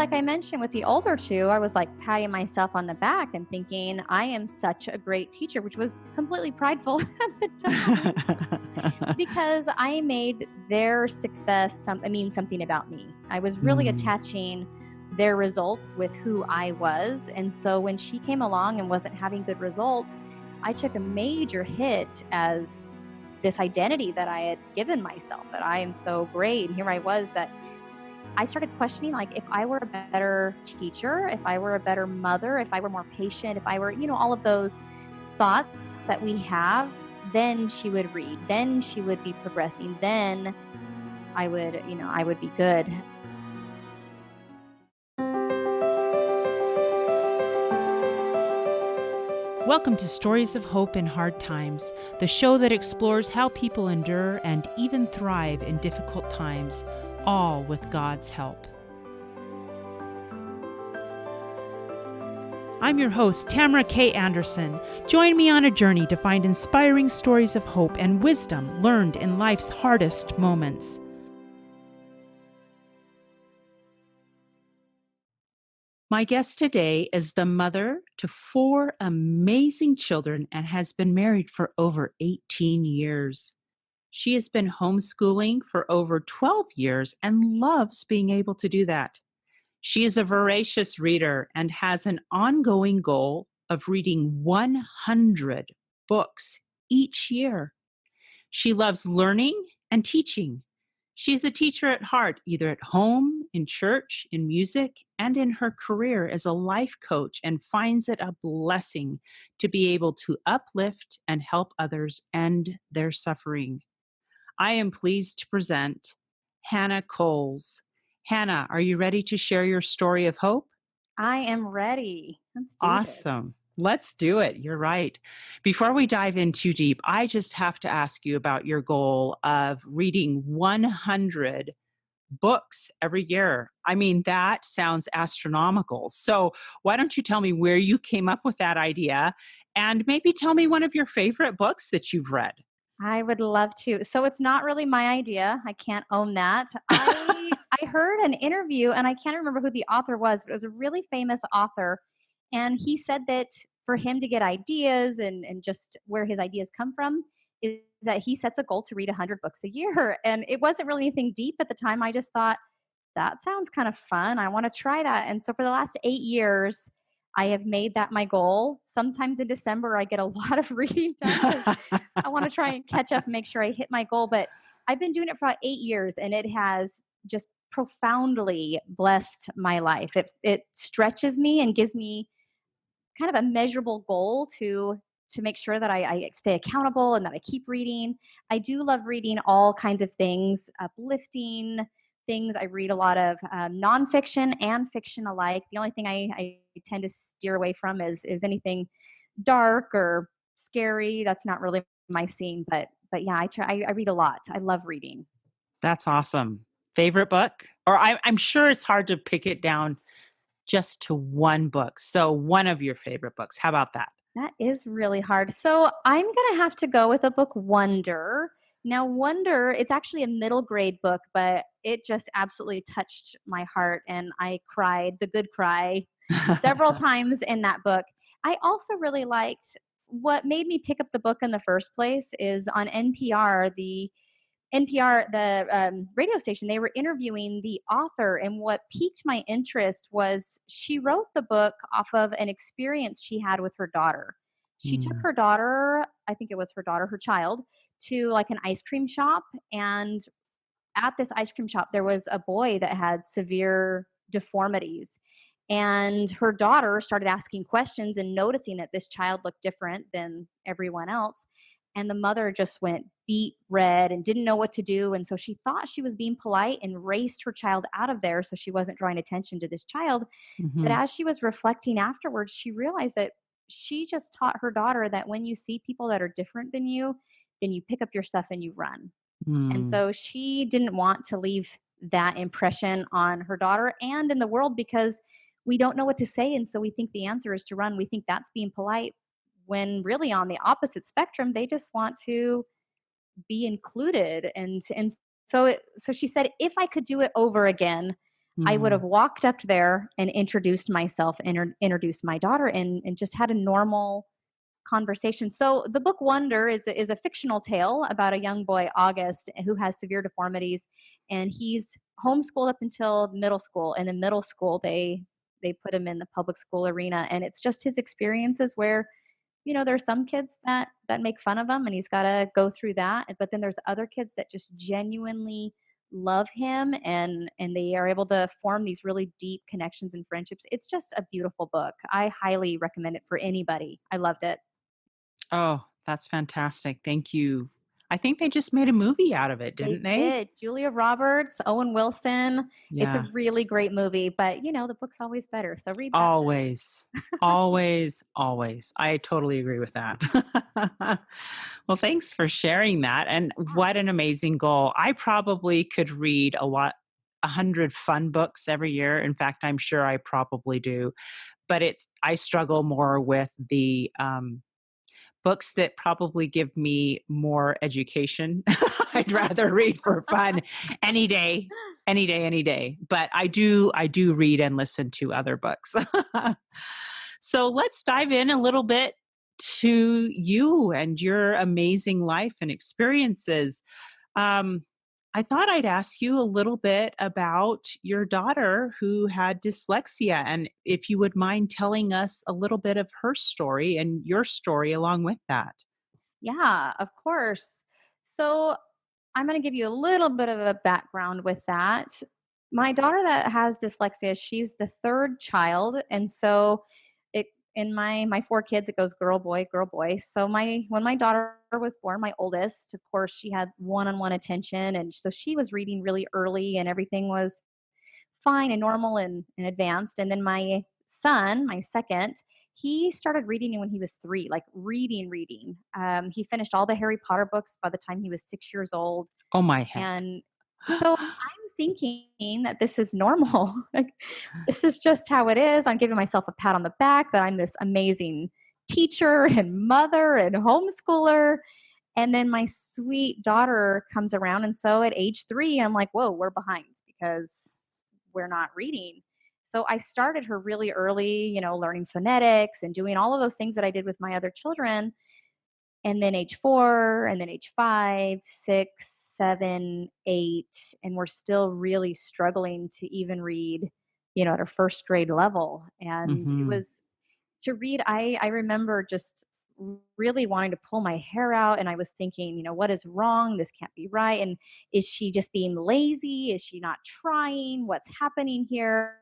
like I mentioned with the older two, I was like patting myself on the back and thinking, I am such a great teacher, which was completely prideful at the time because I made their success mean something about me. I was really attaching their results with who I was. And so when she came along and wasn't having good results, I took a major hit as this identity that I had given myself, that I am so great. And here I was, that I started questioning, like, if I were a better teacher, if I were a better mother, if I were more patient, if I were, all of those thoughts that we have, then she would read, then she would be progressing, then I would be good. Welcome to Stories of Hope in Hard Times, the show that explores how people endure and even thrive in difficult times, all with God's help. I'm your host, Tamara K. Anderson. Join me on a journey to find inspiring stories of hope and wisdom learned in life's hardest moments. My guest today is the mother to 4 amazing children and has been married for over 18 years. She has been homeschooling for over 12 years and loves being able to do that. She is a voracious reader and has an ongoing goal of reading 100 books each year. She loves learning and teaching. She is a teacher at heart, either at home, in church, in music, and in her career as a life coach, and finds it a blessing to be able to uplift and help others end their suffering. I am pleased to present Hannah Coles. Hannah, are you ready to share your story of hope? I am ready. Let's do this. Awesome. Let's do it. You're right. Before we dive in too deep, I just have to ask you about your goal of reading 100 books every year. I mean, that sounds astronomical. So why don't you tell me where you came up with that idea, and maybe tell me one of your favorite books that you've read. I would love to. So it's not really my idea. I can't own that. I heard an interview, and I can't remember who the author was, but it was a really famous author. And he said that for him to get ideas and just where his ideas come from is that he sets a goal to read 100 books a year. And it wasn't really anything deep at the time. I just thought, that sounds kind of fun. I want to try that. And so for the last 8 years, I have made that my goal. Sometimes in December, I get a lot of reading done. I want to try and catch up and make sure I hit my goal. But I've been doing it for about 8 years, and it has just profoundly blessed my life. It stretches me and gives me kind of a measurable goal to make sure that I stay accountable and that I keep reading. I do love reading all kinds of things, uplifting things. I read a lot of nonfiction and fiction alike. The only thing I tend to steer away from is anything dark or scary. That's not really my scene. But yeah, I read a lot. I love reading. That's awesome. Favorite book? Or I'm sure it's hard to pick it down just to one book. So one of your favorite books. How about that? That is really hard. So I'm going to have to go with the book Wonder. Now, Wonder, it's actually a middle grade book, but it just absolutely touched my heart, and I cried the good cry several times in that book. I also really liked, what made me pick up the book in the first place is on the radio station, they were interviewing the author, and what piqued my interest was she wrote the book off of an experience she had with her daughter. She took her daughter, I think it was her child, to like an ice cream shop, and at this ice cream shop, there was a boy that had severe deformities. And her daughter started asking questions and noticing that this child looked different than everyone else. And the mother just went beet red and didn't know what to do. And so she thought she was being polite and raced her child out of there so she wasn't drawing attention to this child. But as she was reflecting afterwards, she realized that she just taught her daughter that when you see people that are different than you, then you pick up your stuff and you run. And so she didn't want to leave that impression on her daughter and in the world, because we don't know what to say. And so we think the answer is to run. We think that's being polite, when really on the opposite spectrum, they just want to be included. And so she said, if I could do it over again, I would have Mm. walked up there and introduced myself, introduced my daughter, and just had a normal conversation. So the book Wonder is a fictional tale about a young boy, August, who has severe deformities, and he's homeschooled up until middle school. And in middle school, they put him in the public school arena, and it's just his experiences where there's some kids that make fun of him, and he's got to go through that. But then there's other kids that just genuinely love him, and they are able to form these really deep connections and friendships. It's just a beautiful book. I highly recommend it for anybody. I loved it. Oh, that's fantastic. Thank you. I think they just made a movie out of it, They didn't they? did. Julia Roberts, Owen Wilson. It's a Yeah. really great movie, but the book's always better. So read that one. Always. Always, always. I totally agree with that. Well, thanks for sharing that. And what an amazing goal. I probably could read 100 fun books every year. In fact, I'm sure I probably do. But I struggle more with the books that probably give me more education. I'd rather read for fun any day, any day, any day. But I do read and listen to other books. So let's dive in a little bit to you and your amazing life and experiences. Um, I thought I'd ask you a little bit about your daughter who had dyslexia, and if you would mind telling us a little bit of her story and your story along with that. Yeah, of course. So I'm going to give you a little bit of a background with that. My daughter that has dyslexia, she's the third child, and so it in my four kids, it goes girl, boy, girl, boy. So when my daughter was born, my oldest, of course, she had one-on-one attention, and so she was reading really early, and everything was fine and normal and advanced. And then my son, my second, he started reading when he was 3, like reading. He finished all the Harry Potter books by the time he was 6 years old. Oh my heck. And so I'm thinking that this is normal. Like, this is just how it is. I'm giving myself a pat on the back that I'm this amazing teacher and mother and homeschooler. And then my sweet daughter comes around. And so at age 3, I'm like, whoa, we're behind because we're not reading. So I started her really early, learning phonetics and doing all of those things that I did with my other children. And then age 4, and then age 5, 6, 7, 8. And we're still really struggling to even read, at her first grade level. And it Hmm. was to read, I remember just really wanting to pull my hair out, and I was thinking, what is wrong? This can't be right. And is she just being lazy? Is she not trying? What's happening here?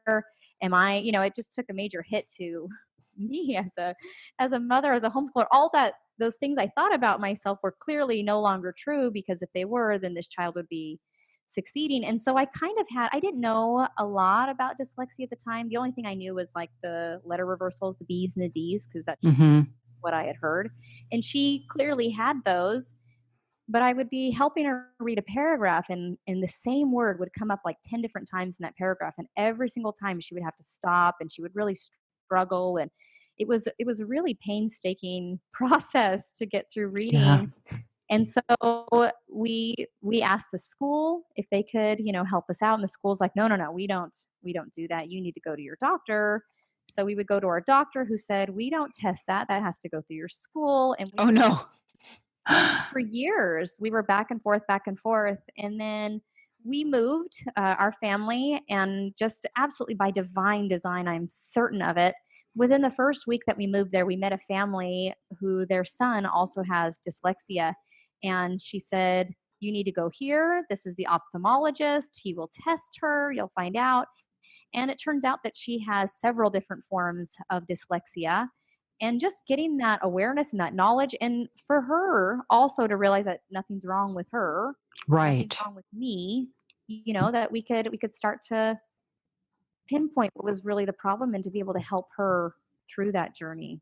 Am I, it just took a major hit to me as a mother, as a homeschooler. All that those things I thought about myself were clearly no longer true, because if they were, then this child would be succeeding. And so I didn't know a lot about dyslexia at the time. The only thing I knew was like the letter reversals, the B's and the D's, because that's just Hmm. what I had heard. And she clearly had those, but I would be helping her read a paragraph, and the same word would come up like 10 different times in that paragraph. And every single time she would have to stop, and she would really struggle. And it was a really painstaking process to get through Yeah. reading. And so we asked the school if they could, help us out. And the school's like, no, no, no, we don't do that. You need to go to your doctor. So we would go to our doctor, who said, we don't test that. That has to go through your school. And we Oh no. just for years we were back and forth, back and forth. And then we moved our family, and just absolutely by divine design, I'm certain of it, within the first week that we moved there, we met a family who their son also has dyslexia. And she said, you need to go here. This is the ophthalmologist. He will test her. You'll find out. And it turns out that she has several different forms of dyslexia. And just getting that awareness and that knowledge, and for her also to realize that nothing's wrong with her, nothing's Right. wrong with me, that we could start to pinpoint what was really the problem, and to be able to help her through that journey.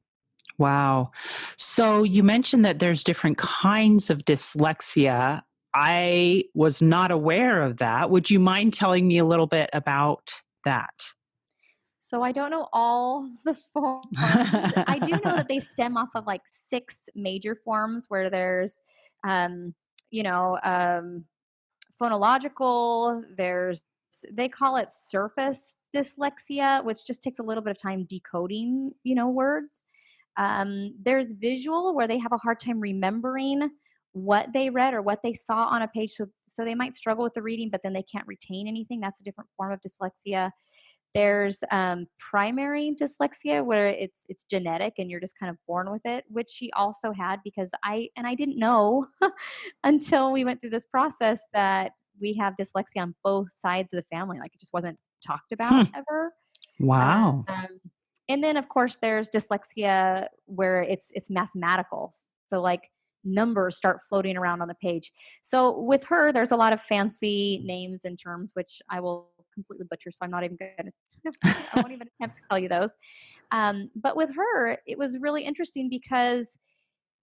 Wow. So you mentioned that there's different kinds of dyslexia. I was not aware of that. Would you mind telling me a little bit about that? So I don't know all the forms. I do know that they stem off of like 6 major forms, where there's, um, you know, um, phonological, there's they call it surface dyslexia, which just takes a little bit of time decoding, words. There's visual where they have a hard time remembering what they read or what they saw on a page. So they might struggle with the reading, but then they can't retain anything. That's a different form of dyslexia. There's primary dyslexia where it's genetic and you're just kind of born with it, which she also had because I didn't know until we went through this process that we have dyslexia on both sides of the family. Like it just wasn't talked about Hmm. ever. Wow. Um, and then of course there's dyslexia where it's mathematical. So like numbers start floating around on the page. So with her, there's a lot of fancy names and terms which I will completely butcher. So I'm not even going to. I won't even attempt to tell you those. But with her, it was really interesting because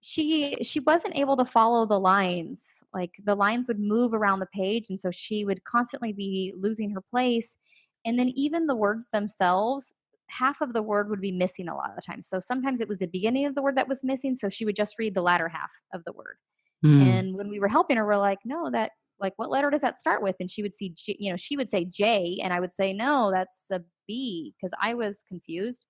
she wasn't able to follow the lines. Like the lines would move around the page, and so she would constantly be losing her place. And then even the words themselves, half of the word would be missing a lot of the time. So sometimes it was the beginning of the word that was missing, so she would just read the latter half of the word. Hmm. And when we were helping her, we're like, no, that like what letter does that start with? And she would see, she would say J, and I would say, no, that's a B, because I was confused.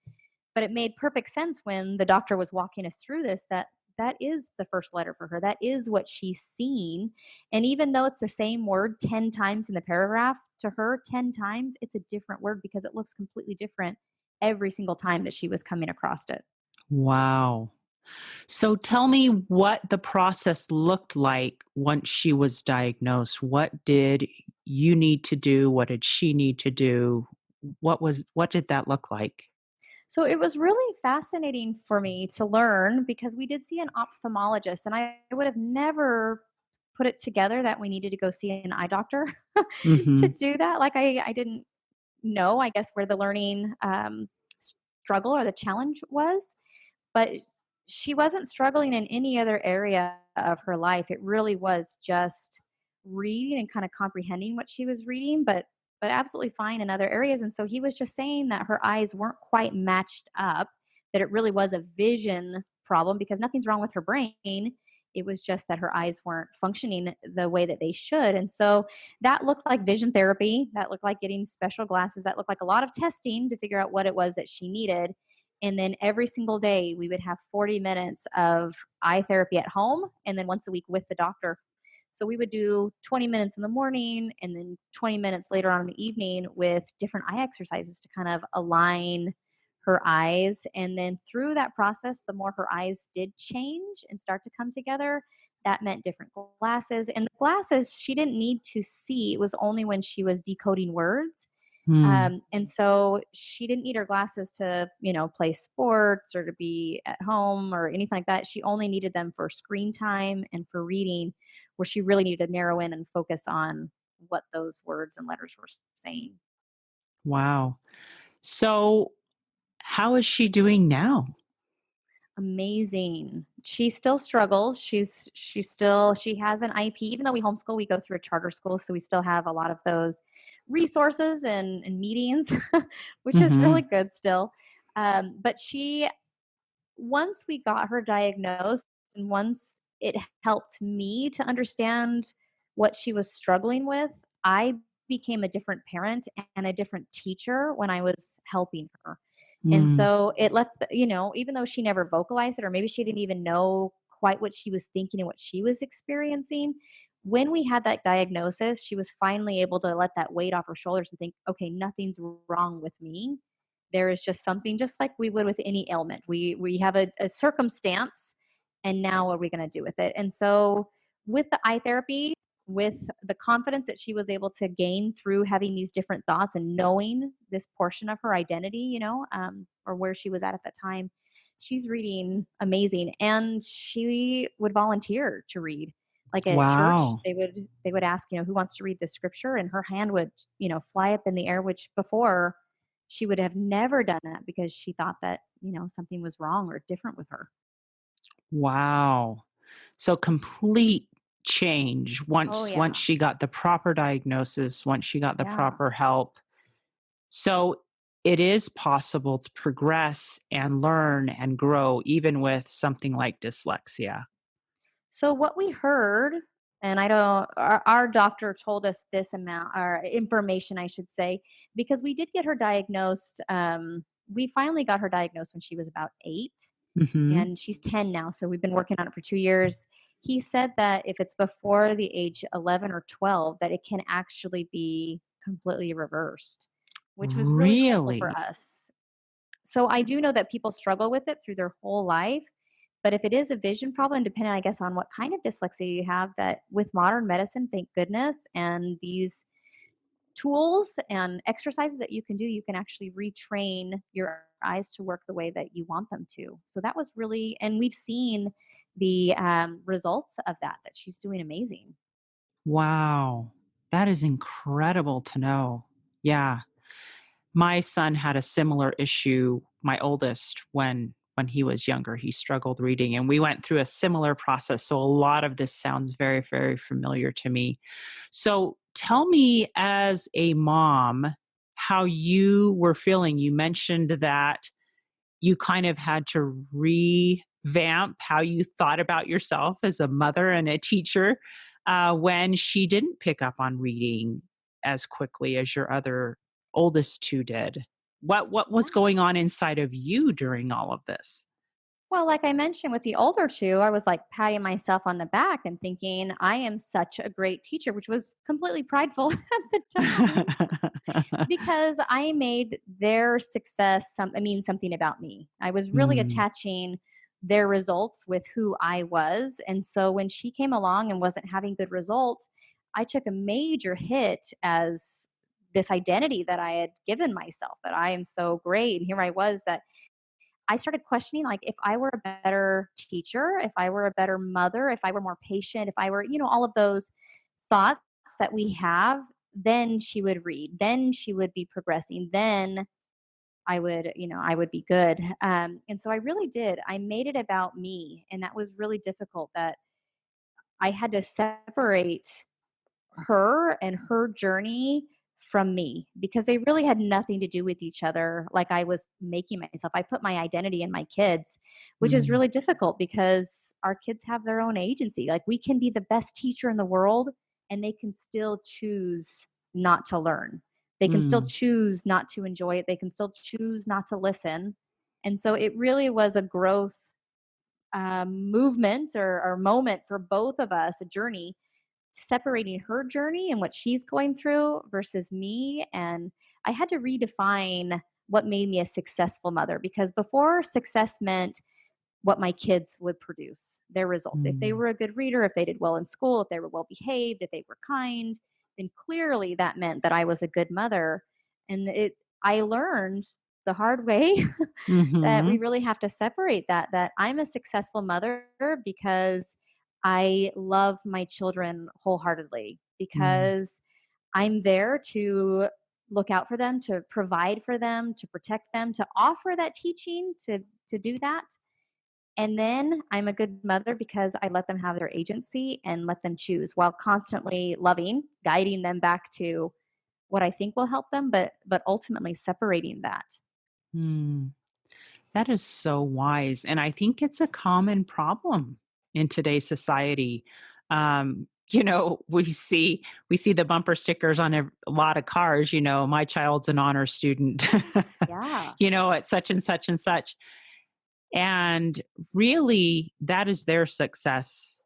But it made perfect sense when the doctor was walking us through this that that is the first letter for her. That is what she's seen. And even though it's the same word 10 times in the paragraph, to her, 10 times, it's a different word because it looks completely different every single time that she was coming across it. Wow. So tell me what the process looked like once she was diagnosed. What did you need to do? What did she need to do? What did that look like? So it was really fascinating for me to learn because we did see an ophthalmologist, and I would have never put it together that we needed to go see an eye doctor to Mhm. do that. Like I didn't know, I guess, where the learning struggle or the challenge was, but she wasn't struggling in any other area of her life. It really was just reading and kind of comprehending what she was reading, but absolutely fine in other areas. And so he was just saying that her eyes weren't quite matched up, that it really was a vision problem because nothing's wrong with her brain. It was just that her eyes weren't functioning the way that they should. And so that looked like vision therapy. That looked like getting special glasses. That looked like a lot of testing to figure out what it was that she needed. And then every single day, we would have 40 minutes of eye therapy at home and then once a week with the doctor. So we would do 20 minutes in the morning and then 20 minutes later on in the evening with different eye exercises to kind of align her eyes. And then through that process, the more her eyes did change and start to come together, that meant different glasses. And the glasses she didn't need to see, it was only when she was decoding words. Mm. And so she didn't need her glasses to, play sports or to be at home or anything like that. She only needed them for screen time and for reading, where she really needed to narrow in and focus on what those words and letters were saying. Wow. So, how is she doing now? Amazing. She still struggles. She has an IP. Even though we homeschool, we go through a charter school, so we still have a lot of those resources and meetings, which is really Mhm. good still. But she once we got her diagnosed and once it helped me to understand what she was struggling with, I became a different parent and a different teacher when I was helping her. And Mm. so it left, even though she never vocalized it, or maybe she didn't even know quite what she was thinking and what she was experiencing, when we had that diagnosis, she was finally able to let that weight off her shoulders and think, okay, nothing's wrong with me. There is just something, just like we would with any ailment. We have a circumstance, and now what are we going to do with it? And so with the eye therapy, with the confidence that she was able to gain through having these different thoughts and knowing this portion of her identity, or where she was at that time, she's reading amazing, and she would volunteer to read. Like at church, Wow. they would ask, who wants to read the scripture, and her hand would, fly up in the air, which before she would have never done that because she thought that, something was wrong or different with her. Wow. So complete change Oh, once yeah. she got the proper diagnosis, once she got the Yeah. proper help. So it is possible to progress and learn and grow even with something like dyslexia. So what we heard, And I don't, our doctor told us this amount, or information, I should say, because we did get her diagnosed. We finally got her diagnosed when she was about 8, Mhm. and she's 10 now. So we've been working on it for 2 years. He said that if it's before the age 11 or 12, that it can actually be completely reversed, which was really hopeful for Really? us. So I do know that people struggle with it through their whole life. But if it is a vision problem, depending, I guess, on what kind of dyslexia you have, that with modern medicine, thank goodness, and these tools and exercises that you can do, you can actually retrain your eyes to work the way that you want them to. So that was really, and we've seen the results of that, that she's doing amazing. Wow. That is incredible to know. Yeah. My son had a similar issue, my oldest, when he was younger. He struggled reading, and we went through a similar process. So a lot of this sounds very, very familiar to me. So tell me, as a mom, how you were feeling. You mentioned that you kind of had to revamp how you thought about yourself as a mother and a teacher when she didn't pick up on reading as quickly as your other oldest two did. What was Yeah. going on inside of you during all of this? Well, like I mentioned with the older two, I was like patting myself on the back and thinking, I am such a great teacher, which was completely prideful at the time. Because I made their success mean something about me. I was really Mm, attaching their results with who I was. And so when she came along and wasn't having good results, I took a major hit as this identity that I had given myself, that I am so great. And here I was, that I started questioning, like, if I were a better teacher, if I were a better mother, if I were more patient, if I were, all of those thoughts that we have, then she would read, then she would be progressing, then I would be good. And so I really did. I made it about me, and that was really difficult. That I had to separate her and her journey from me, because they really had nothing to do with each other. Like, I was making myself, I put my identity in my kids, which is mm, really difficult because our kids have their own agency. Like, we can be the best teacher in the world, and they can still choose not to learn. They can still mm, choose not to enjoy it. They can still choose not to listen. And so it really was a growth movement, or moment for both of us, a journey, separating her journey and what she's going through versus me. And I had to redefine what made me a successful mother, because before, success meant what my kids would produce, their results. If they mm, were a good reader, if they did well in school, if they were well behaved, if they were kind, then clearly that meant that I was a good mother. And I learned the hard way that we mhm, really have to separate that I'm a successful mother because I love my children wholeheartedly, mm, because I'm there to look out for them, to provide for them, to protect them, to offer that teaching, to do that. And then I'm a good mother because I let them have their agency and let them choose, while constantly loving, guiding them back to what I think will help them, but ultimately separating that. mm. That is so wise, and I think it's a common problem in today's society. We see the bumper stickers on a lot of cars. My child's an honor student. Yeah, At such and such and such, and really, that is their success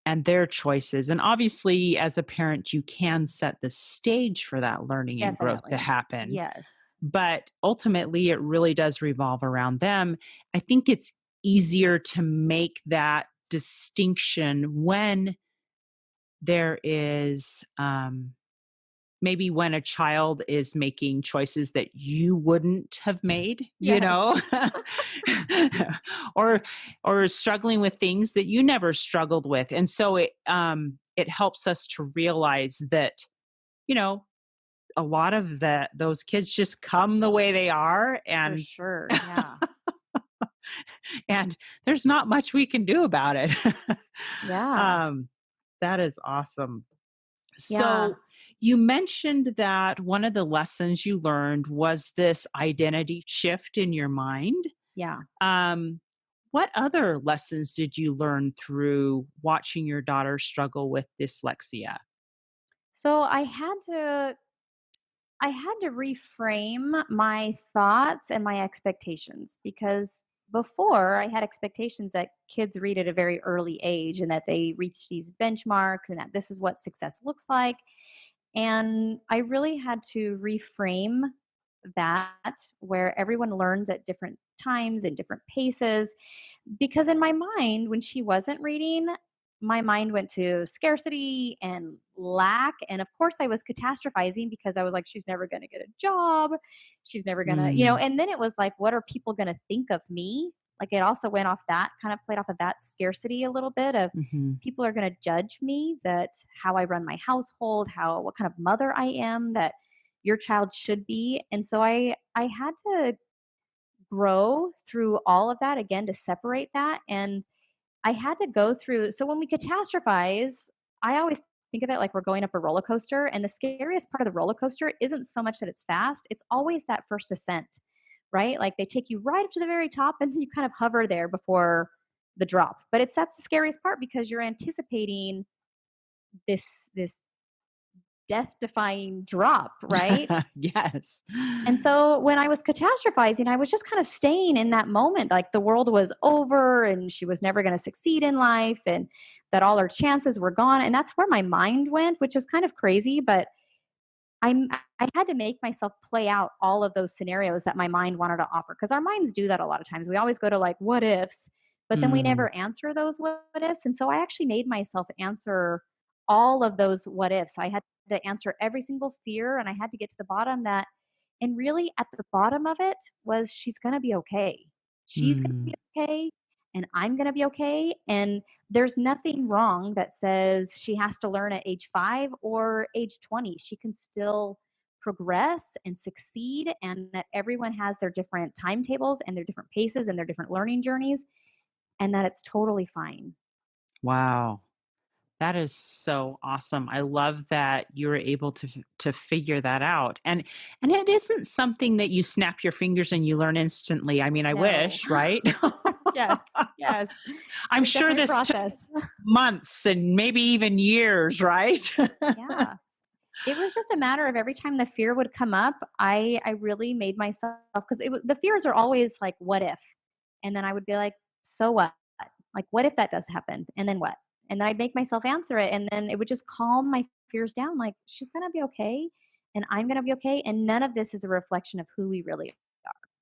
and their choices. And obviously, as a parent, you can set the stage for that learning and growth to definitely. happen, Yes, but ultimately it really does revolve around them. I think it's easier to make that distinction when there is maybe when a child is making choices that you wouldn't have made, yes, or struggling with things that you never struggled with. And so it helps us to realize that, you know a lot of those kids just come the way they are, for and sure. Yeah, and there's not much we can do about it. yeah, um, that is awesome. yeah, So you mentioned that one of the lessons you learned was this identity shift in your mind. yeah. Um, What other lessons did you learn through watching your daughter struggle with dyslexia? So I had to reframe my thoughts and my expectations because before I had expectations that kids read at a very early age and that they reach these benchmarks and that this is what success looks like. And I really had to reframe that where everyone learns at different times and different paces. Because in my mind, when she wasn't reading, my mind went to scarcity and lack. And of course, I was catastrophizing because I was like, she's never going to get a job. She's never going to, Mm, and then it was like, what are people going to think of me? Like it also went off that kind of played off of that scarcity a little bit of mhm, people are going to judge me that how I run my household, what kind of mother I am, that your child should be. And so I had to grow through all of that again to separate that. And I had to go through, so when we catastrophize, I always think of it like we're going up a roller coaster. And the scariest part of the roller coaster isn't so much that it's fast, it's always that first ascent, right? Like they take you right up to the very top and you kind of hover there before the drop. But that's the scariest part because you're anticipating this death defying drop, right? yes. And so when I was catastrophizing, I was just kind of staying in that moment, like the world was over and she was never going to succeed in life and that all her chances were gone. And that's where my mind went, which is kind of crazy, but I'm I had to make myself play out all of those scenarios that my mind wanted to offer because our minds do that a lot of times. We always go to like what ifs, but then we Mm, never answer those what ifs. And so I actually made myself answer all of those what ifs. I had to answer every single fear and I had to get to the bottom that and really at the bottom of it was she's going to be okay. She's going to mm, be okay and I'm going to be okay and there's nothing wrong that says she has to learn at age 5 or age 20. She can still progress and succeed, and that everyone has their different timetables and their different paces and their different learning journeys, and that it's totally fine. wow. That is so awesome. I love that you were able to figure that out. And it isn't something that you snap your fingers and you learn instantly. I mean, I No. wish, right? Yes, yes. It I'm was sure definitely a this took process. months and maybe even years, right? Yeah. It was just a matter of every time the fear would come up, I really made myself because the fears are always like, "What if?" And then I would be like, "So what? Like, what if that does happen? And then what?" And then I'd make myself answer it, and then it would just calm my fears down. Like, she's gonna be okay, and I'm gonna be okay, and none of this is a reflection of who we really are.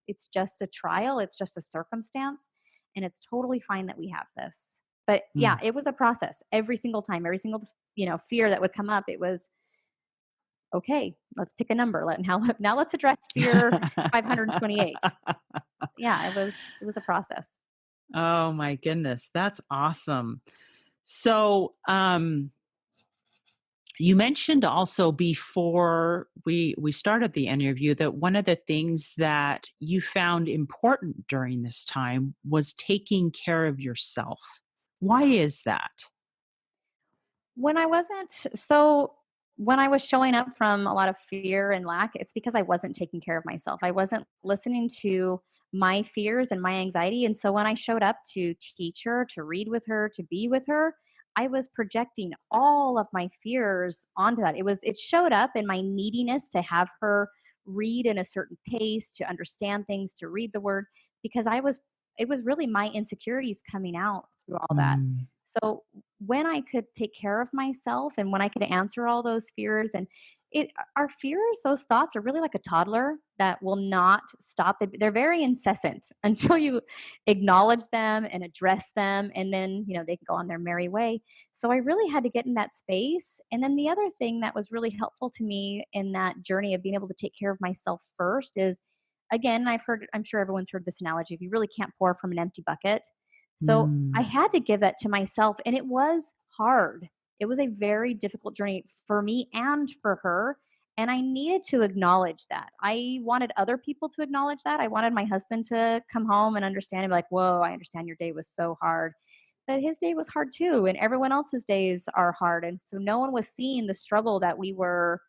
It's just a trial. It's just a circumstance, and it's totally fine that we have this. But yeah, Mm. it was a process every single time, every single fear that would come up. It was okay, let's pick a number. Now let's address fear 528. Yeah, it was a process. Oh my goodness, that's awesome. So, you mentioned also before we started the interview that one of the things that you found important during this time was taking care of yourself. Why Yeah. is that? When I wasn't so when I was showing up from a lot of fear and lack, it's because I wasn't taking care of myself. I wasn't listening to my fears and my anxiety. And so when I showed up to teach her, to read with her, to be with her, I was projecting all of my fears onto that. It showed up in my neediness to have her read in a certain pace, to understand things, to read the word, because it was really my insecurities coming out through all that. Mm, So when I could take care of myself and when I could answer all those fears and our fears, those thoughts are really like a toddler that will not stop. They're very incessant until you acknowledge them and address them. And then, they can go on their merry way. So I really had to get in that space. And then the other thing that was really helpful to me in that journey of being able to take care of myself first is, again, I'm sure everyone's heard this analogy. If you really can't pour from an empty bucket, so I mm, had to give that to myself, and it was hard. It was a very difficult journey for me and for her. And I needed to acknowledge that. I wanted other people to acknowledge that. I wanted my husband to come home and understand and be like, whoa, I understand your day was so hard. But his day was hard too. And everyone else's days are hard. And so no one was seeing the struggle that we were,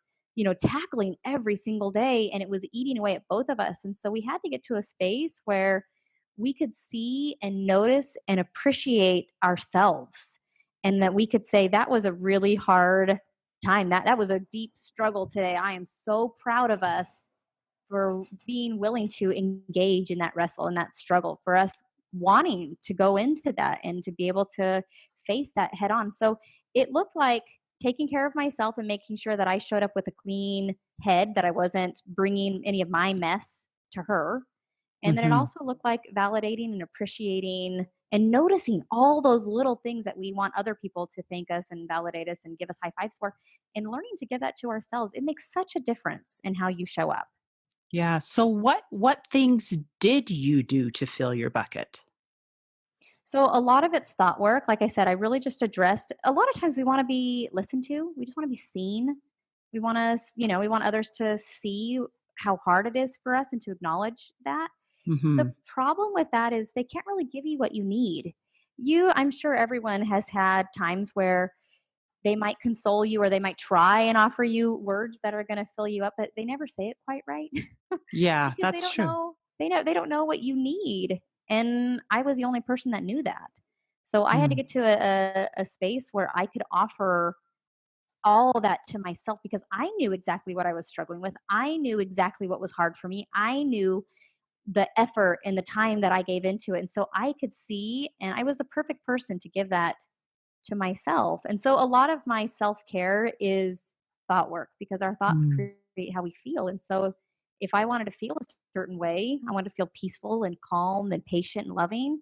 tackling every single day. And it was eating away at both of us. And so we had to get to a space where we could see and notice and appreciate ourselves. And that we could say, that was a really hard time. That was a deep struggle today. I am so proud of us for being willing to engage in that wrestle and that struggle, for us wanting to go into that and to be able to face that head on. So it looked like taking care of myself and making sure that I showed up with a clean head, that I wasn't bringing any of my mess to her. And then it Mhm. also looked like validating and appreciating and noticing all those little things that we want other people to thank us and validate us and give us high fives for, and learning to give that to ourselves. It makes such a difference in how you show up. Yeah. So what things did you do to fill your bucket? So a lot of it's thought work. Like I said, I really just addressed, a lot of times we want to be listened to. We just want to be seen. We want to, we want others to see how hard it is for us and to acknowledge that. The Mhm. problem with that is they can't really give you what you need. I'm sure everyone has had times where they might console you or they might try and offer you words that are going to fill you up, but they never say it quite right. Yeah, Because they that's don't true. know, they don't know what you need, and I was the only person that knew that. So I had to Mm. get to a space where I could offer all that to myself, because I knew exactly what I was struggling with. I knew exactly what was hard for me. I knew the effort and the time that I gave into it, and so I could see, and I was the perfect person to give that to myself. And so a lot of my self-care is thought work, because our thoughts Mm. create how we feel. And so if I wanted to feel a certain way, I wanted to feel peaceful and calm and patient and loving,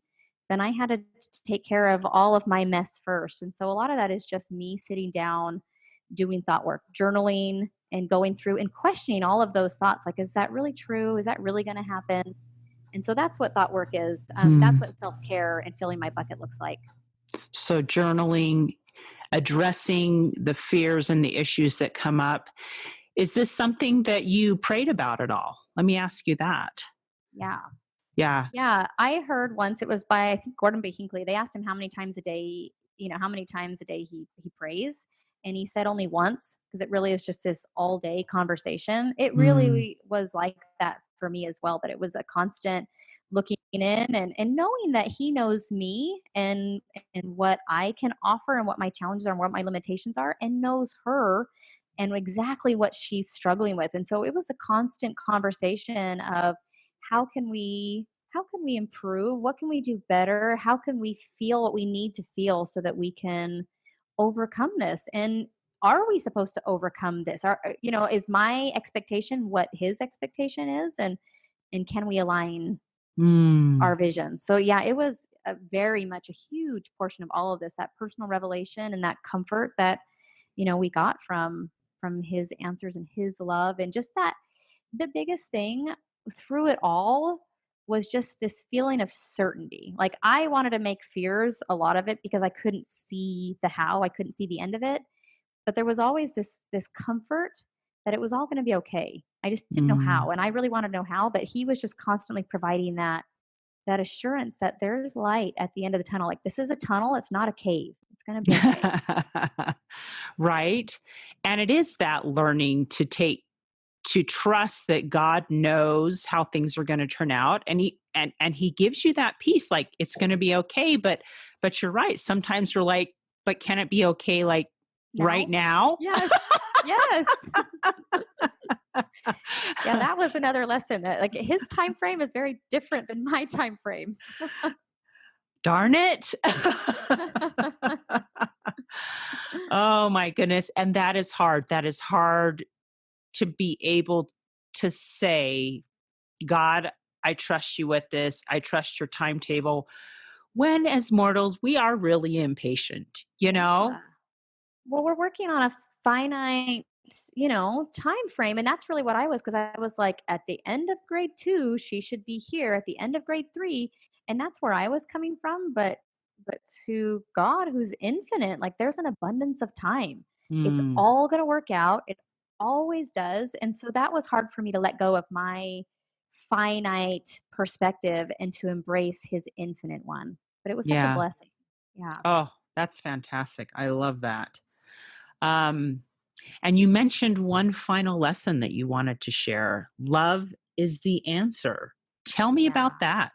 then I had to take care of all of my mess first. And so a lot of that is just me sitting down, doing thought work, journaling, and going through and questioning all of those thoughts. Like, is that really true? Is that really going to happen? And so that's what thought work is. That's Hmm. what self care and filling my bucket looks like. So journaling, addressing the fears and the issues that come up. Is this something that you prayed about at all? Let me ask you that. Yeah. Yeah. Yeah, I heard once, it was by, I think, Gordon B. Hinckley. They asked him how many times a day, how many times a day he prays, and he said only once, because it really is just this all day conversation. It Mm. really was like that for me as well, but it was a constant looking in and knowing that he knows me and what I can offer and what my challenges are and what my limitations are, and knows her and exactly what she's struggling with. And so it was a constant conversation of, how can we how can we improve? What can we do better? How can we feel what we need to feel so that we can overcome this? And are we supposed to overcome this? Is my expectation what his expectation is? And can we align Mm. our vision? So yeah, it was a very much a huge portion of all of this, that personal revelation and that comfort that, we got from his answers and his love, and just that the biggest thing through it all was just this feeling of certainty. Like, I wanted to make fears a lot of it because I couldn't see the how, I couldn't see the end of it, but there was always this comfort that it was all going to be okay. I just didn't know Mm. how, and I really wanted to know how, but he was just constantly providing that assurance that there's light at the end of the tunnel. Like, this is a tunnel, it's not a cave. It's going to be okay. Right. And it is that learning to trust that God knows how things are going to turn out, and he gives you that peace, like it's going to be okay. But you're right, sometimes we're like, but can it be okay, like right Now? now? Yes. Yes. Yeah, that was another lesson, that like his time frame is very different than my time frame. Darn it. Oh my goodness. And that is hard. That is hard to be able to say, God, I trust you with this. I trust your timetable. When, as mortals, we are really impatient, you Yeah. know? Well, we're working on a finite, time frame, and that's really what I was, because I was like, at the end of grade 2, she should be here at the end of grade 3, and that's where I was coming from, but to God who's infinite, like, there's an abundance of time. It's Mm, all going to work out. It always does. And so that was hard for me to let go of my finite perspective and to embrace his infinite one. But it was such a yeah. blessing. Yeah. Oh, that's fantastic. I love that. Um, and you mentioned one final lesson that you wanted to share. Love is the answer. Tell me Yeah. about that.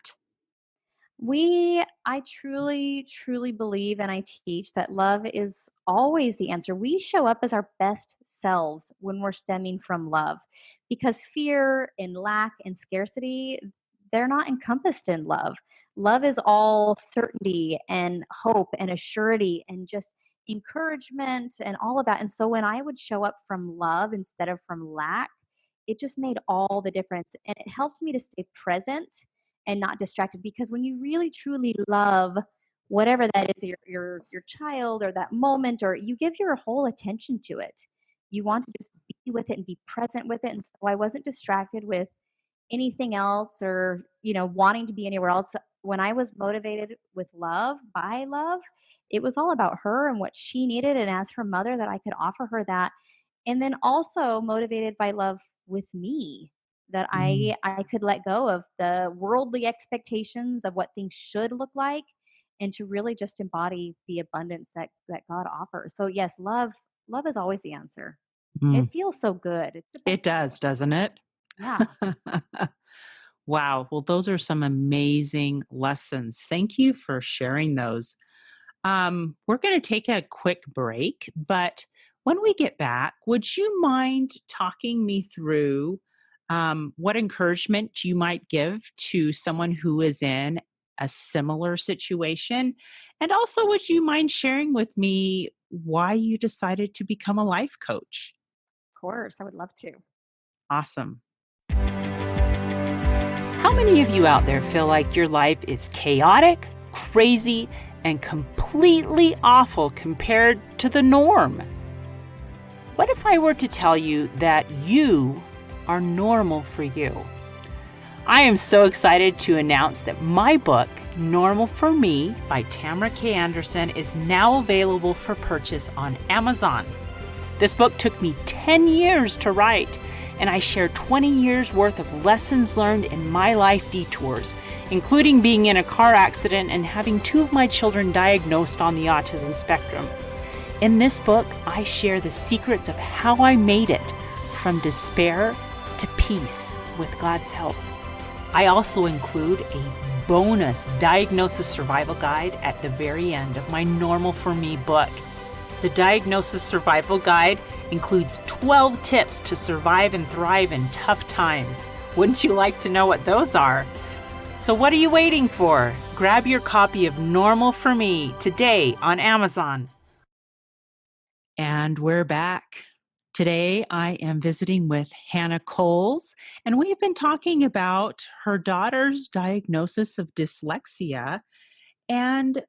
I truly, truly believe and I teach that love is always the answer. We show up as our best selves when we're stemming from love because fear and lack and scarcity, they're not encompassed in love. Love is all certainty and hope and a surety and just encouragement and all of that. And so when I would show up from love instead of from lack, it just made all the difference. And it helped me to stay present and not distracted because when you really truly love whatever that is, your child or that moment, or you give your whole attention to it, you want to just be with it and be present with it. And so I wasn't distracted with anything else or wanting to be anywhere else. When I was motivated with love, by love, it was all about her and what she needed, and as her mother, that I could offer her that. And then also motivated by love with me, that Mm, I could let go of the worldly expectations of what things should look like and to really just embody the abundance that God offers. So yes, love is always the answer. It mm. feels so good. It's the It best does, feeling. doesn't it? Yeah, Wow. Well, those are some amazing lessons. Thank you for sharing those. We're going to take a quick break, but when we get back, would you mind talking me through what encouragement you might give to someone who is in a similar situation? And also, would you mind sharing with me why you decided to become a life coach? of course. I would love to. Awesome. How many of you out there feel like your life is chaotic, crazy, and completely awful compared to the norm? What if I were to tell you that you are normal for you? I am so excited to announce that my book, Normal for Me by Tamara K. Anderson, is now available for purchase on Amazon. This book took me 10 years to write, and I share 20 years worth of lessons learned in my life detours, including being in a car accident and having 2 of my children diagnosed on the autism spectrum. In this book, I share the secrets of how I made it from despair to peace with God's help. I also include a bonus diagnosis survival guide at the very end of my Normal for Me book. The Diagnosis Survival Guide includes 12 tips to survive and thrive in tough times. Wouldn't you like to know what those are? So what are you waiting for? Grab your copy of Normal for Me today on Amazon. And we're back. Today, I am visiting with Hannah Coles, and we have been talking about her daughter's diagnosis of dyslexia. And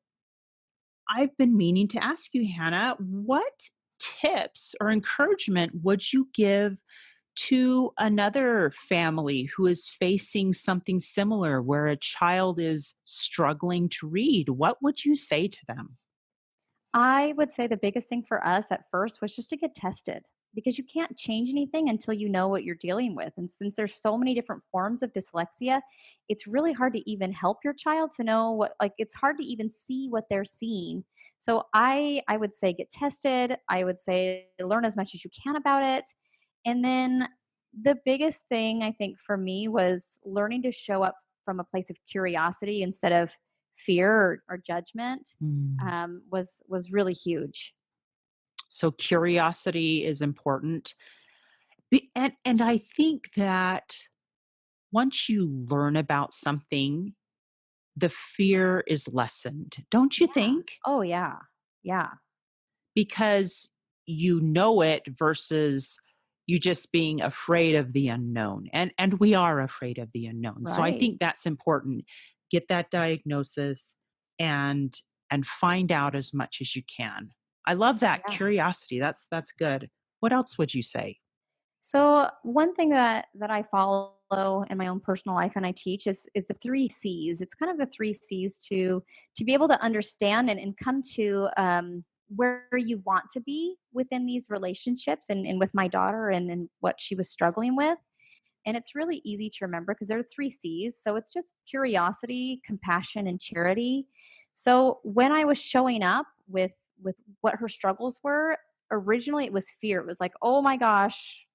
I've been meaning to ask you, Hannah, what tips or encouragement would you give to another family who is facing something similar where a child is struggling to read? What would you say to them? I would say the biggest thing for us at first was just to get tested because you can't change anything until you know what you're dealing with. And since there's so many different forms of dyslexia, it's really hard to even help your child to know what, like it's hard to even see what they're seeing. So I would say get tested. I would say learn as much as you can about it. And then the biggest thing I think for me was learning to show up from a place of curiosity instead of fear or judgment, Hmm. was really huge. So curiosity is important. And I think that once you learn about something, the fear is lessened, don't you Yeah. think? Oh, yeah. Yeah. Because you know it versus you just being afraid of the unknown. And we are afraid of the unknown. So I Right. think that's important. Get that diagnosis and and find out as much as you can. I love that Yeah. curiosity. That's good. What else would you say? So one thing that I follow in my own personal life and I teach is the three C's. It's kind of the three C's to be able to understand and come to where you want to be within these relationships and with my daughter and what she was struggling with. And it's really easy to remember because there are three C's. So it's just curiosity, compassion, and charity. So when I was showing up with what her struggles were, originally it was fear. It was like, oh my gosh,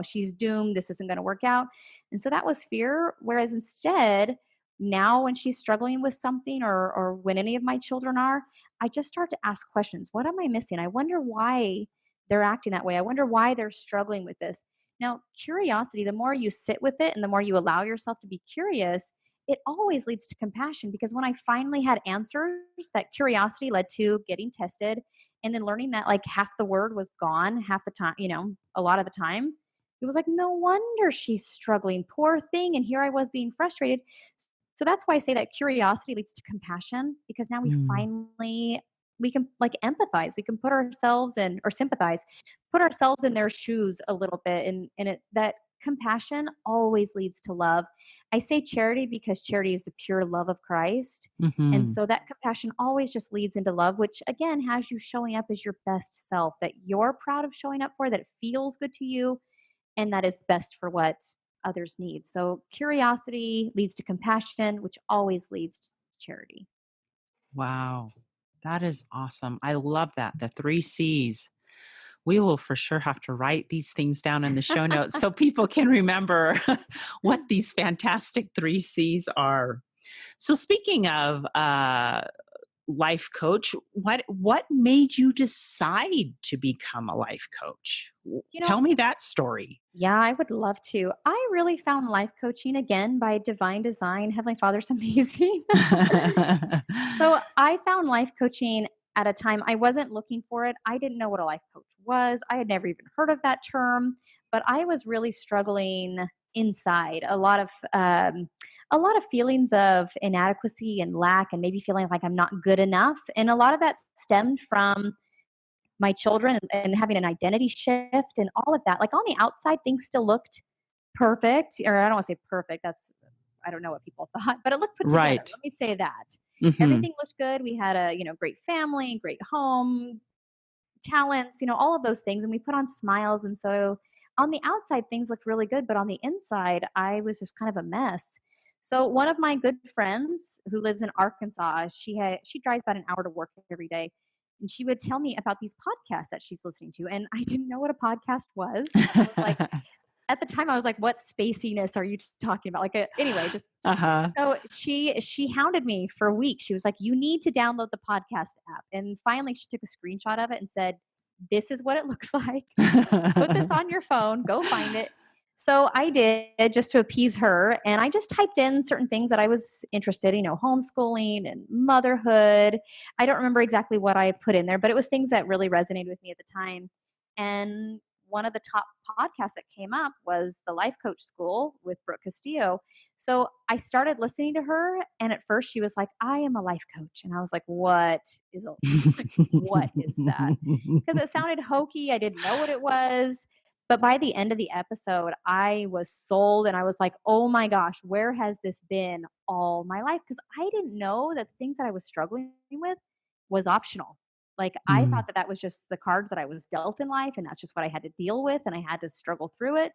she's doomed. This isn't going to work out. And so that was fear. Whereas instead, now when she's struggling with something or when any of my children are, I just start to ask questions. What am I missing? I wonder why they're acting that way. I wonder why they're struggling with this. Now, curiosity, the more you sit with it and the more you allow yourself to be curious, it always leads to compassion, because when I finally had answers, that curiosity led to getting tested and then learning that like half the word was gone half the time, a lot of the time. It was like, no wonder she's struggling, poor thing. And here I was being frustrated. So that's why I say that curiosity leads to compassion, because now Mm. we can like empathize. We can put ourselves in, or sympathize, put ourselves in their shoes a little bit. And that compassion always leads to love. I say charity because charity is the pure love of Christ. And Mhm. so that compassion always just leads into love, which again has you showing up as your best self, that you're proud of showing up for, that it feels good to you, and that is best for what others need. So curiosity leads to compassion, which always leads to charity. Wow. That is awesome. I love that. The 3 C's. We will for sure have to write these things down in the show notes so people can remember what these fantastic 3 C's are. So speaking of life coach, what made you decide to become a life coach? You know, Tell me that story. yeah, I would love to. I really found life coaching again by divine design. Heavenly Father's amazing. So I found life coaching at a time I wasn't looking for it. I didn't know what a life coach was. I had never even heard of that term, but I was really struggling inside. A lot of feelings of inadequacy and lack, and maybe feeling like I'm not good enough. And a lot of that stemmed from my children and having an identity shift and all of that. Like on the outside, things still looked perfect, or I don't want to say perfect. I don't know what people thought, but it looked put together. Right. Let me say that. Mhm. Everything looked good. We had a, great family, great home, talents, all of those things. And we put on smiles. And so on the outside, things looked really good. But on the inside, I was just kind of a mess. So one of my good friends who lives in Arkansas, she drives about an hour to work every day. And she would tell me about these podcasts that she's listening to. And I didn't know what a podcast was. And I was like, at the time I was like, what spaciness are you talking about? Like, anyway, just Uh-huh. so she hounded me for weeks. She was like, you need to download the podcast app. And finally she took a screenshot of it and said, this is what it looks like. Put this on your phone, go find it. So I did, just to appease her. And I just typed in certain things that I was interested in, homeschooling and motherhood. I don't remember exactly what I put in there, but it was things that really resonated with me at the time. And one of the top podcasts that came up was the Life Coach School with Brooke Castillo. So I started listening to her, and at first she was like, I am a life coach. And I was like, what is that? Because it sounded hokey. I didn't know what it was. But by the end of the episode, I was sold, and I was like, oh my gosh, where has this been all my life? Because I didn't know that the things that I was struggling with was optional. Like, I Mm. thought that that was just the cards that I was dealt in life, and that's just what I had to deal with, and I had to struggle through it.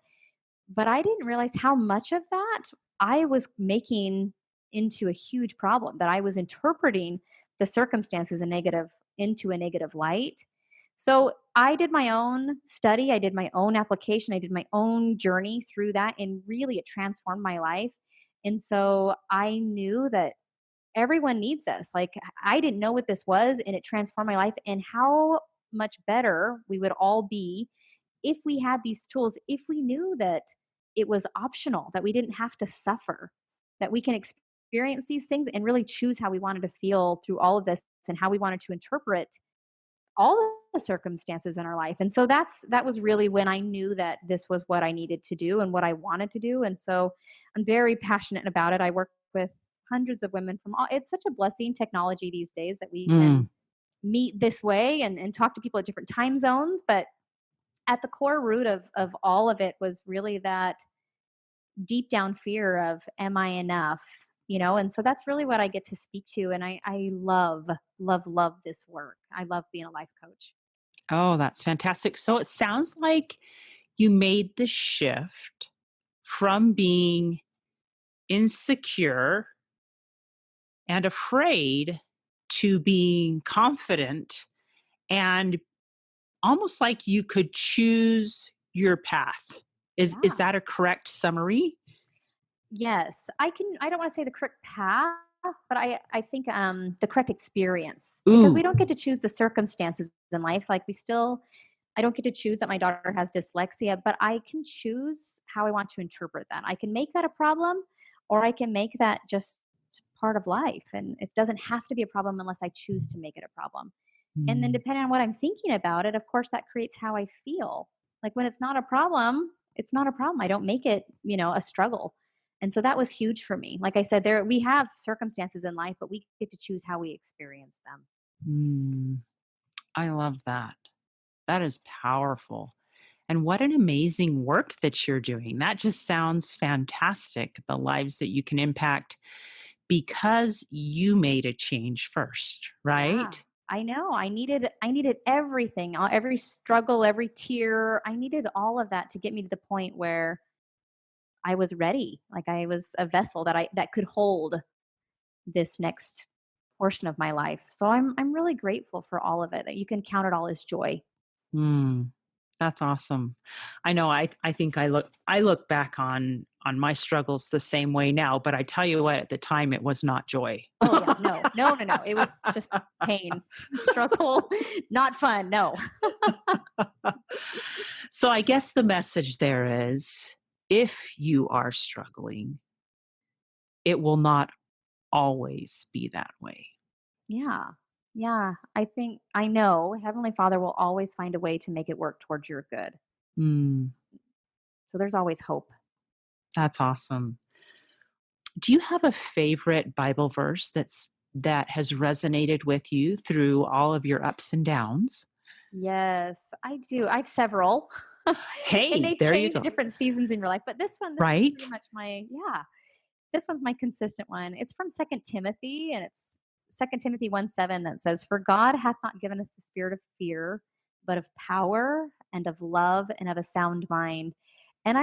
But I didn't realize how much of that I was making into a huge problem, that I was interpreting the circumstances into a negative light. So I did my own study, I did my own application, I did my own journey through that, and really it transformed my life. And so I knew that everyone needs this. Like, I didn't know what this was, and it transformed my life, and how much better we would all be if we had these tools, if we knew that it was optional, that we didn't have to suffer, that we can experience these things and really choose how we wanted to feel through all of this, and how we wanted to interpret all the circumstances in our life. And so that was really when I knew that this was what I needed to do and what I wanted to do. And so I'm very passionate about it. I work with hundreds of women from all, it's such a blessing, technology these days, that we Mm. can meet this way and talk to people at different time zones. But at the core root of all of it was really that deep down fear of, am I enough? And so that's really what I get to speak to. And I love this work. I love being a life coach. Oh, that's fantastic. So it sounds like you made the shift from being insecure and afraid to being confident, and almost like you could choose your path. Is Yeah. that a correct summary? Yes, I don't want to say the correct path, but I think the correct experience, because we Ooh. don't get to choose the circumstances in life. Like I don't get to choose that my daughter has dyslexia, but I can choose how I want to interpret that. I can make that a problem, or I can make that just part of life, and it doesn't have to be a problem unless I choose to make it a problem. And then Mm, depending on what I'm thinking about it, of course, that creates how I feel. Like when it's not a problem, it's not a problem. I don't make it, a struggle. And so that was huge for me. Like I said, there we have circumstances in life, but we get to choose how we experience them. mm. I love that. That is powerful. And what an amazing work that you're doing. That just sounds fantastic. The lives that you can impact because you made a change first, Yeah. right? I know. I needed everything, every struggle, every tear. I needed all of that to get me to the point where I was ready. Like I was a vessel that could hold this next portion of my life. So I'm really grateful for all of it. That you can count it all as joy. Mm, that's awesome. I know I think I look back on my struggles the same way now, but I tell you what, at the time it was not joy. Oh yeah, no, no, no, no. It was just pain, struggle, not fun. No. So I guess the message there is if you are struggling, it will not always be that way. Yeah. Yeah. I know Heavenly Father will always find a way to make it work towards your good. Mm, So there's always hope. that's awesome. Do you have a favorite Bible verse that has resonated with you through all of your ups and downs? Yes, I do. I have several. And Hey, they there you change at go. different seasons in your life, but this one's Right? pretty much yeah. This one's my consistent one. It's from Second Timothy, and it's Second Timothy 1:7 that says, "For God hath not given us the spirit of fear, but of power and of love and of a sound mind." And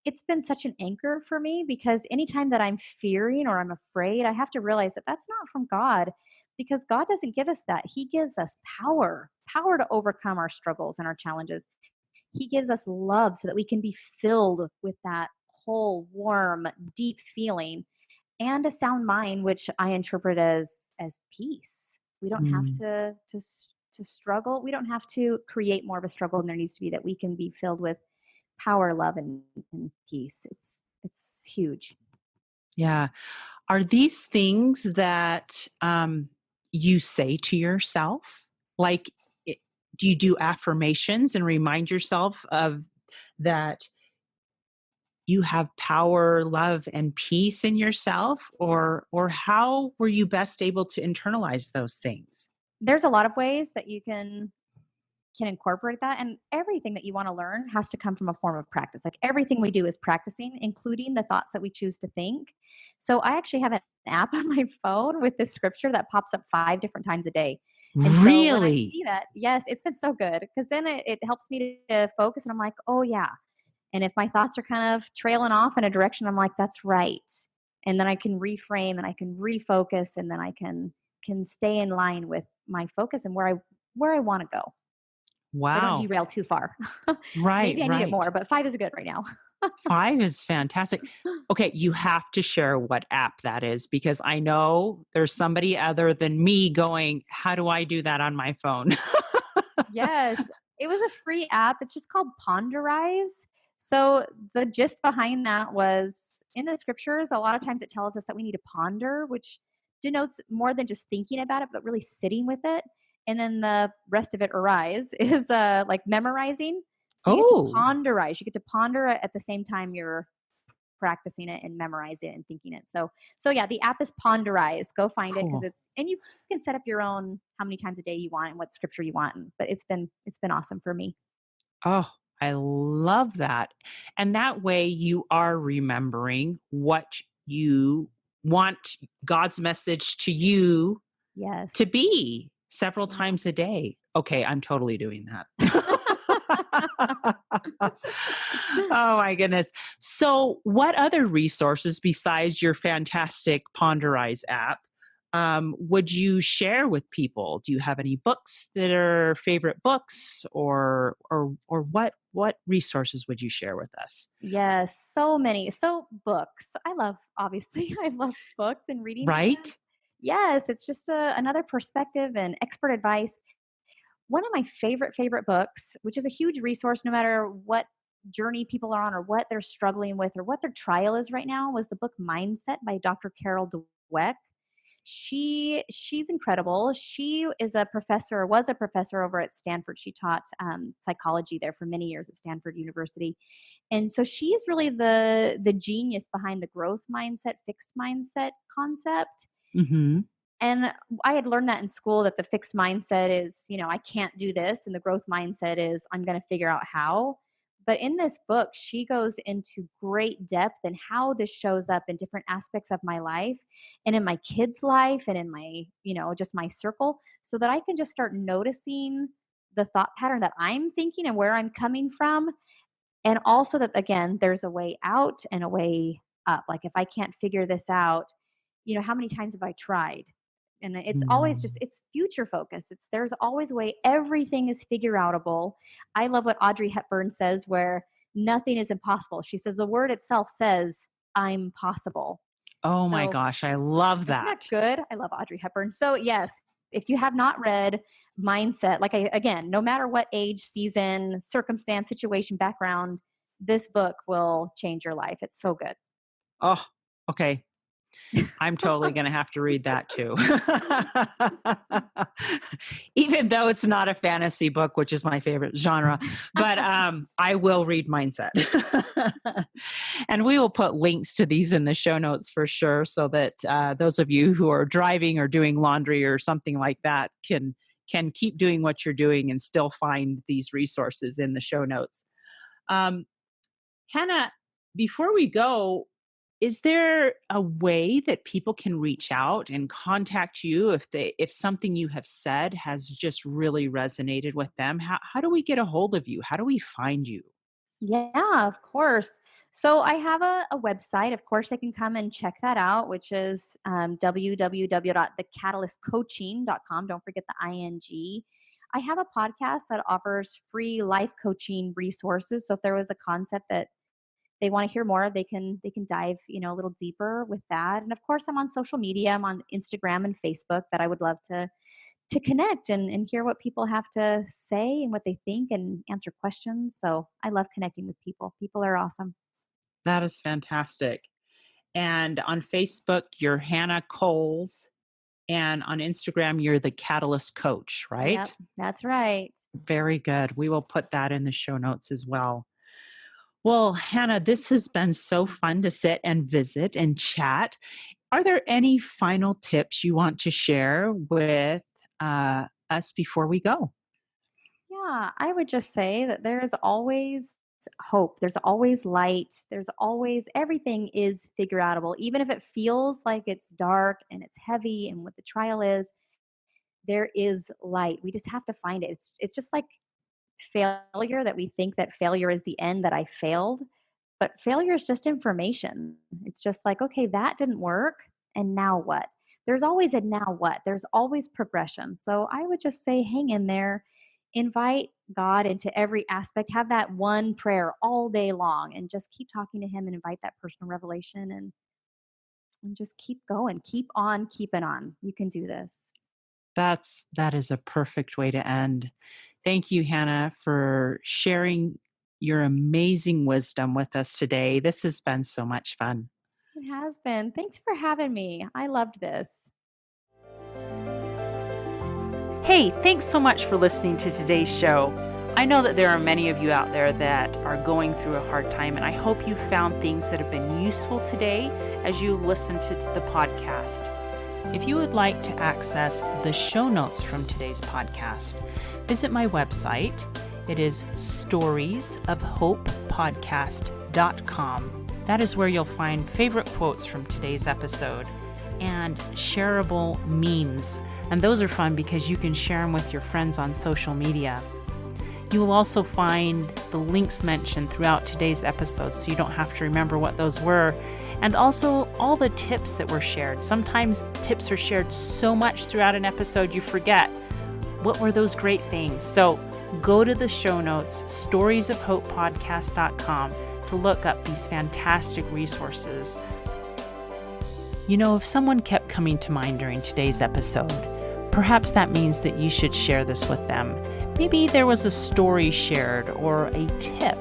it's been such an anchor for me, because anytime that I'm fearing or I'm afraid, I have to realize that that's not from God, because God doesn't give us that. He gives us power to overcome our struggles and our challenges. He gives us love so that we can be filled with that whole warm, deep feeling, and a sound mind, which I interpret as peace. We don't have Mm, to struggle. We don't have to create more of a struggle than there needs to be. That we can be filled with power, love, and peace. It's huge. yeah. Are these things that you say to yourself? Like, it, do you do affirmations and remind yourself of that you have power, love, and peace in yourself, or how were you best able to internalize those things? There's a lot of ways that you can incorporate that, and everything that you want to learn has to come from a form of practice. Like everything we do is practicing, including the thoughts that we choose to think. So I actually have an app on my phone with this scripture that pops up 5 different times a day. And so when I Really? see that, yes, it's been so good, because then it helps me to focus, and I'm like, oh yeah. And if my thoughts are kind of trailing off in a direction, I'm like, that's right. And then I can reframe and I can refocus, and then I can stay in line with my focus and where I want to go. So I don't Wow. derail too far. Right, Maybe I need it right. more, but 5 is good right now. 5 is fantastic. Okay, you have to share what app that is because I know there's somebody other than me going, "How do I do that on my phone?" Yes, it was a free app. It's just called Ponderize. So the gist behind that was, in the scriptures, a lot of times it tells us that we need to ponder, which denotes more than just thinking about it, but really sitting with it. And then the rest of it, arise, is like memorizing. So you get to Oh, ponderize. You get to ponder it at the same time you're practicing it and memorize it and thinking it. So yeah, the app is Ponderize. Go find it, because cool. it's and you can set up your own how many times a day you want and what scripture you want. But it's been awesome for me. Oh, I love that. And that way you are remembering what you want God's message to you to Yes. be several Yeah. times a day. Okay, I'm totally doing that. Oh my goodness. So, what other resources besides your fantastic Ponderize app would you share with people? Do you have any books that are favorite books, or what resources would you share with us? Yes, so many. So books. Obviously, I love books and reading Right? because, yes, it's just another perspective and expert advice. One of my favorite books, which is a huge resource no matter what journey people are on or what they're struggling with or what their trial is right now, was the book Mindset by Dr. Carol Dweck. She's incredible. She is a professor, was a professor over at Stanford. She taught psychology there for many years at Stanford University, and so she is really the genius behind the growth mindset, fixed mindset concept. Mm-hmm. And I had learned that in school, that the fixed mindset is, I can't do this. And the growth mindset is, I'm going to figure out how. But in this book, she goes into great depth in how this shows up in different aspects of my life and in my kids' life and in my, just my circle, so that I can just start noticing the thought pattern that I'm thinking and where I'm coming from. And also that, again, there's a way out and a way up. Like if I can't figure this out, how many times have I tried? And it's always just, it's future focused. There's always a way. Everything is figure outable. I love what Audrey Hepburn says, where nothing is impossible. She says the word itself says, I'm possible. Oh my So, gosh, I love isn't that that. good? I love Audrey Hepburn. So yes, if you have not read Mindset, again, no matter what age, season, circumstance, situation, background, this book will change your life. It's so good. Oh, okay. I'm totally going to have to read that too. Even though it's not a fantasy book, which is my favorite genre, but I will read Mindset. And we will put links to these in the show notes for sure, so that those of you who are driving or doing laundry or something like that can keep doing what you're doing and still find these resources in the show notes. Hannah, before we go, is there a way that people can reach out and contact you if something you have said has just really resonated with them? How do we get a hold of you? How do we find you? Yeah, of course. So I have a website. Of course, they can come and check that out, which is www.thecatalyst.coaching.com. Don't forget the ING. I have a podcast that offers free life coaching resources. So if there was a concept that they want to hear more of, they can dive, a little deeper with that. And of course, I'm on social media. I'm on Instagram and Facebook, that I would love to connect and hear what people have to say and what they think and answer questions. So I love connecting with people. People are awesome. That is fantastic. And on Facebook, you're Hannah Coles. And on Instagram, you're the Catalyst Coach, right? Yep, that's right. Very good. We will put that in the show notes as well. Well, Hannah, this has been so fun to sit and visit and chat. Are there any final tips you want to share with us before we go? Yeah, I would just say that there's always hope. There's always light. There's always, everything is figure outable. Even if it feels like it's dark and it's heavy and what the trial is, there is light. We just have to find it. It's just like failure, that we think that failure is the end, that I failed. But failure is just information. It's just like, okay, that didn't work. And now what? There's always a now what. There's always progression. So I would just say, hang in there, invite God into every aspect, have that one prayer all day long, and just keep talking to Him and invite that personal revelation, and just keep going, keep on keeping on. You can do this. That is a perfect way to end. Thank you, Hannah, for sharing your amazing wisdom with us today. This has been so much fun. It has been. Thanks for having me. I loved this. Hey, thanks so much for listening to today's show. I know that there are many of you out there that are going through a hard time, and I hope you found things that have been useful today as you listen to the podcast. If you would like to access the show notes from today's podcast, visit my website. It is storiesofhopepodcast.com. That is where you'll find favorite quotes from today's episode and shareable memes. And those are fun because you can share them with your friends on social media. You will also find the links mentioned throughout today's episode, so you don't have to remember what those were. and also all the tips that were shared. Sometimes tips are shared so much throughout an episode you forget. What were those great things? So go to the show notes, storiesofhopepodcast.com, to look up these fantastic resources. You know, if someone kept coming to mind during today's episode, perhaps that means that you should share this with them. Maybe there was a story shared or a tip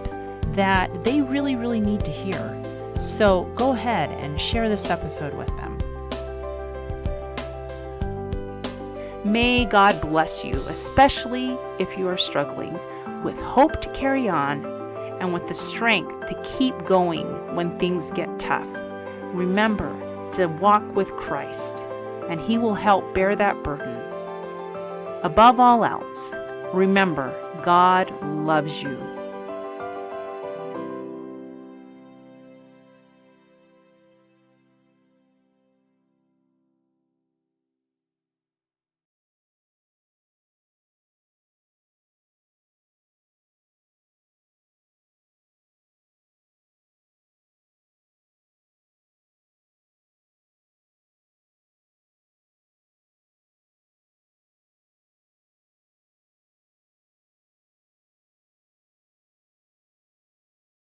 that they really, really need to hear. So go ahead and share this episode with them. May God bless you, especially if you are struggling, with hope to carry on and with the strength to keep going when things get tough. Remember to walk with Christ, and He will help bear that burden. Above all else, remember, God loves you.